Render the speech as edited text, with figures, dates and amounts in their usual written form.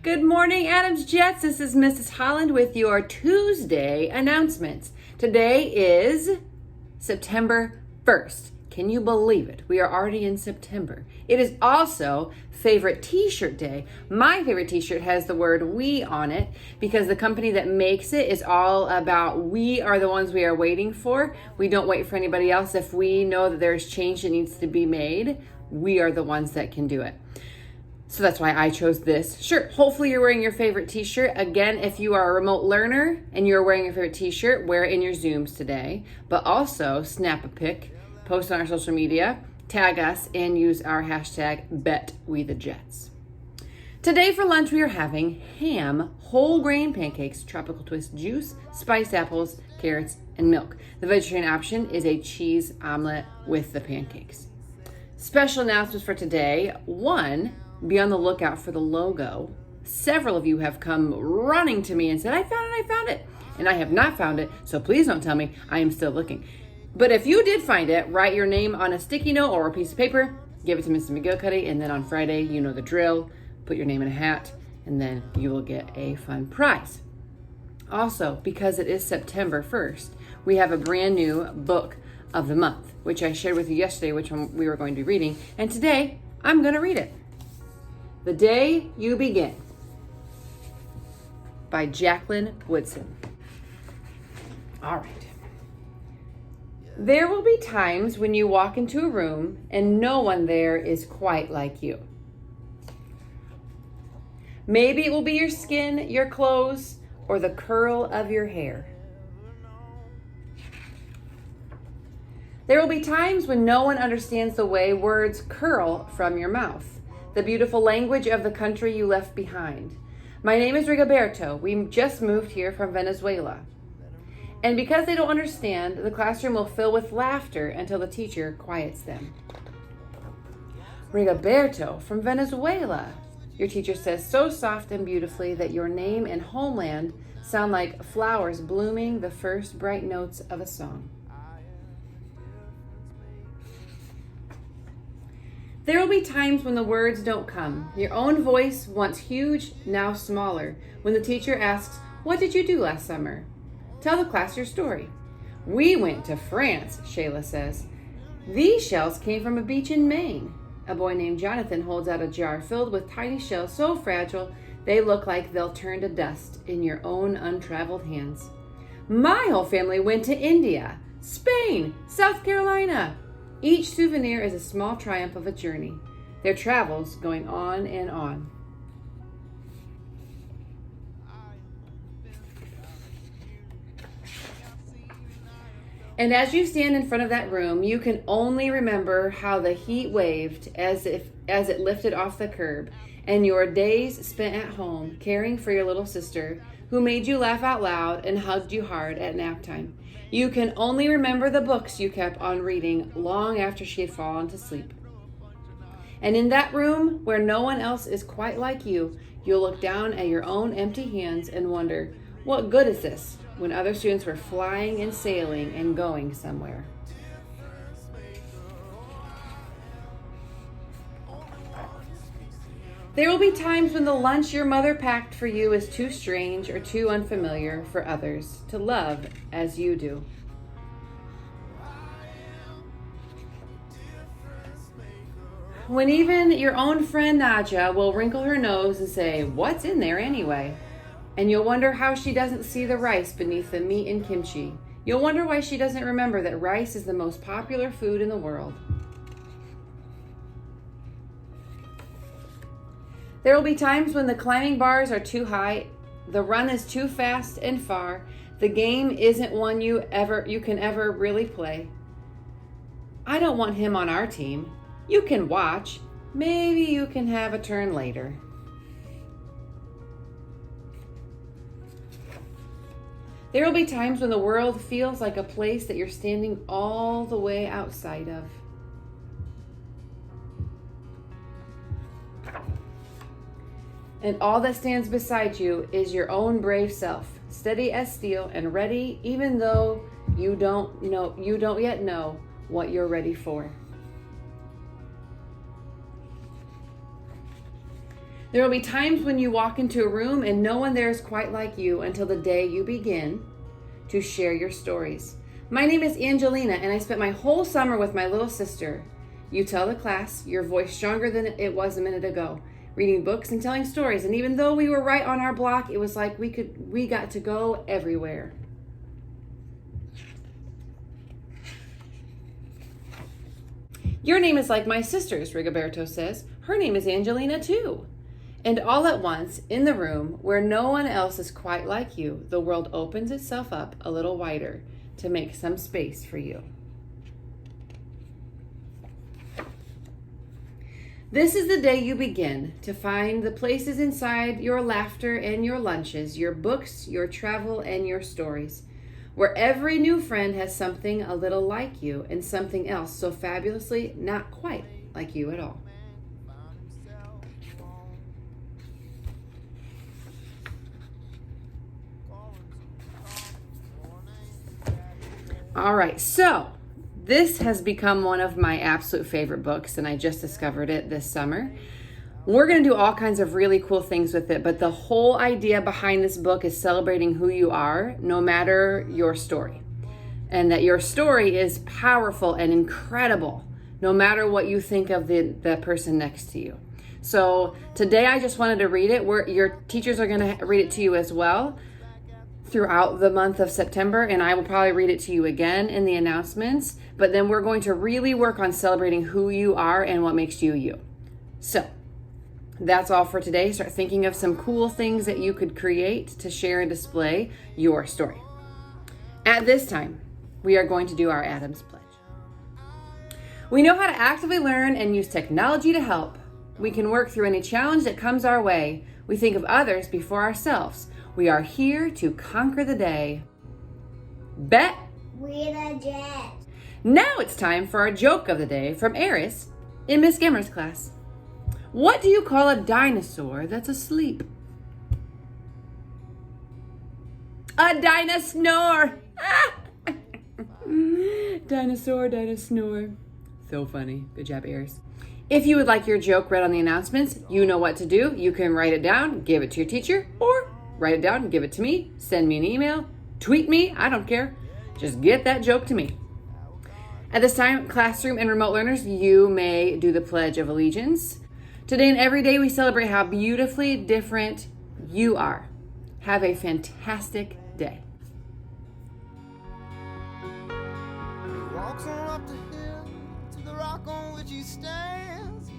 Good morning, Adams Jets. This is Mrs. Holland with your Tuesday announcements. Today is September 1st. Can you believe it? We are already in September. It is also favorite t-shirt day. My favorite t-shirt has the word "we" on it because the company that makes it is all about we are the ones we are waiting for. We don't wait for anybody else. If we know that there's change that needs to be made, we are the ones that can do it. So that's why I chose this shirt. Hopefully you're wearing your favorite t-shirt. Again, if you are a remote learner and you're wearing your favorite t-shirt, wear it in your Zooms today. But also snap a pic, post on our social media, tag us, and use our hashtag #BetWeTheJets. Today for lunch we are having ham, whole grain pancakes, tropical twist juice, spiced apples, carrots, and milk. The vegetarian option is a cheese omelet with the pancakes. Special announcements for today. One, be on the lookout for the logo. Several of you have come running to me and said, I found it. And I have not found it, so please don't tell me. I am still looking. But if you did find it, write your name on a sticky note or a piece of paper, give it to Mrs. McGillicuddy, and then on Friday, you know the drill. Put your name in a hat, and then you will get a fun prize. Also, because it is September 1st, we have a brand new book of the month, which I shared with you yesterday, which one we were going to be reading. And today, I'm going to read it. The Day You Begin by Jacqueline Woodson. All right. There will be times when you walk into a room and no one there is quite like you. Maybe it will be your skin, your clothes, or the curl of your hair. There will be times when no one understands the way words curl from your mouth, the beautiful language of the country you left behind. My name is Rigoberto. We just moved here from Venezuela. And because they don't understand, the classroom will fill with laughter until the teacher quiets them. Rigoberto from Venezuela, your teacher says so soft and beautifully that your name and homeland sound like flowers blooming the first bright notes of a song. There will be times when the words don't come. Your own voice, once huge, now smaller, when the teacher asks, what did you do last summer? Tell the class your story. We went to France, Shayla says. These shells came from a beach in Maine. A boy named Jonathan holds out a jar filled with tiny shells so fragile they look like they'll turn to dust in your own untraveled hands. My whole family went to India, Spain, South Carolina. Each souvenir is a small triumph of a journey, their travels going on and on. And as you stand in front of that room, you can only remember how the heat waved as it lifted off the curb, and your days spent at home caring for your little sister, who made you laugh out loud and hugged you hard at nap time. You can only remember the books you kept on reading long after she had fallen to sleep. And in that room where no one else is quite like you, you'll look down at your own empty hands and wonder, what good is this when other students were flying and sailing and going somewhere? There will be times when the lunch your mother packed for you is too strange or too unfamiliar for others to love as you do. When even your own friend Nadja will wrinkle her nose and say, what's in there anyway? And you'll wonder how she doesn't see the rice beneath the meat and kimchi. You'll wonder why she doesn't remember that rice is the most popular food in the world. There will be times when the climbing bars are too high, the run is too fast and far, the game isn't one you can ever really play. I don't want him on our team. You can watch. Maybe you can have a turn later. There will be times when the world feels like a place that you're standing all the way outside of. And all that stands beside you is your own brave self, steady as steel and ready, even though you don't yet know what you're ready for. There will be times when you walk into a room and no one there is quite like you until the day you begin to share your stories. My name is Angelina, and I spent my whole summer with my little sister. You tell the class, your voice stronger than it was a minute ago, reading books and telling stories. And even though we were right on our block, it was like we got to go everywhere. Your name is like my sister's, Rigoberto says. Her name is Angelina too. And all at once, in the room where no one else is quite like you, the world opens itself up a little wider to make some space for you. This is the day you begin to find the places inside your laughter and your lunches, your books, your travel, and your stories, where every new friend has something a little like you and something else so fabulously not quite like you at all. All right, so this has become one of my absolute favorite books, and I just discovered it this summer. We're going to do all kinds of really cool things with it, but the whole idea behind this book is celebrating who you are, no matter your story, and that your story is powerful and incredible, no matter what you think of the person next to you. So today I just wanted to read it. Your teachers are going to read it to you as well throughout the month of September, and I will probably read it to you again in the announcements, but then we're going to really work on celebrating who you are and what makes you you. So that's all for today. Start thinking of some cool things that you could create to share and display your story. At this time, we are going to do our Adams Pledge. We know how to actively learn and use technology to help. We can work through any challenge that comes our way. We think of others before ourselves. We are here to conquer the day. Bet We're the Jets. Now it's time for our joke of the day from Eris in Miss Gimmer's class. What do you call a dinosaur that's asleep? A dinosaur. Dinosaur. So funny. Good job, Eris. If you would like your joke read on the announcements, you know what to do. You can write it down, give it to your teacher, or write it down and give it to me. Send me an email, tweet me, I don't care. Just get that joke to me. At this time, classroom and remote learners, you may do the Pledge of Allegiance. Today and every day we celebrate how beautifully different you are. Have a fantastic day. He walks on up the hill to the rock on which he stands.